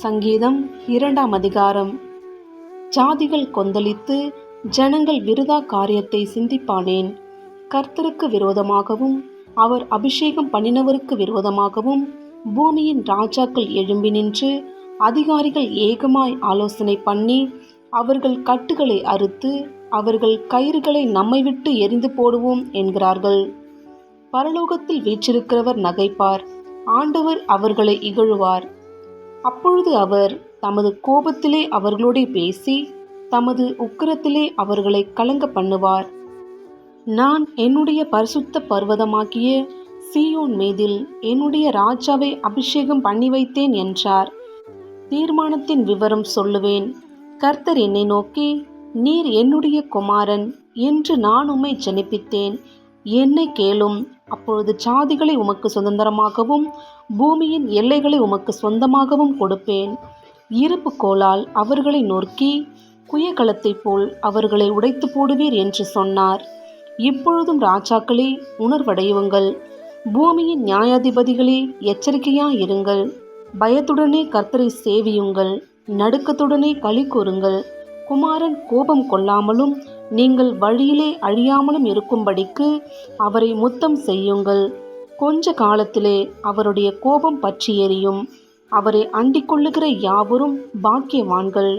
சங்கீதம் 2ஆம் அதிகாரம். ஜாதிகள் கொந்தளித்து ஜனங்கள் விருதா காரியத்தை சிந்திப்பானேன். கர்த்தருக்கு விரோதமாகவும் அவர் அபிஷேகம் பண்ணினவருக்கு விரோதமாகவும் பூமியின் ராஜாக்கள் எழும்பி நின்று அதிகாரிகள் ஏகமாய் ஆலோசனை பண்ணி அவர்கள் கட்டுகளை அறுத்து அவர்கள் கயிறுகளை நம்மை விட்டு எரிந்து போடுவோம் என்கிறார்கள். பரலோகத்தில் வீற்றிருக்கிறவர் நகைப்பார், ஆண்டவர் அவர்களை இகழுவார். அப்பொழுது அவர் தமது கோபத்திலே அவர்களோடே பேசி தமது உக்கிரத்திலே அவர்களை கலங்க பண்ணுவார். நான் என்னுடைய பரிசுத்த பர்வதமாகிய சீயோன் மீதில் என்னுடைய ராஜாவை அபிஷேகம் பண்ணி வைத்தேன் என்றார். தீர்மானத்தின் விவரம் சொல்லுவேன். கர்த்தர் என்னை நோக்கி, நீர் என்னுடைய குமாரன் என்று நான் உம்மை ஜனிப்பித்தேன், என்னை கேளும். அப்பொழுது ஜாதிகளை உமக்கு சுதந்திரமாகவும் பூமியின் எல்லைகளை உமக்கு சொந்தமாகவும் கொடுப்பேன். இருப்பு கோலால் அவர்களை நொறுக்கி குயக்களத்தைப் போல் அவர்களை உடைத்து போடுவீர் என்று சொன்னார். இப்பொழுதும் ராஜாக்களே, உணர்வடையுங்கள். பூமியின் நியாயாதிபதிகளே, எச்சரிக்கையாயிருங்கள். பயத்துடனே கர்த்தரை சேவியுங்கள், நடுக்கத்துடனே களி கூறுங்கள். குமாரன் கோபம் கொள்ளாமலும் நீங்கள் வழியிலே அழியாமலும் இருக்கும்படிக்கு அவரை முத்தம் செய்யுங்கள். கொஞ்ச காலத்திலே அவருடைய கோபம் பற்றி எரியும். அவரை அண்டிக் கொள்ளுகிற யாவரும் பாக்கியவான்கள்.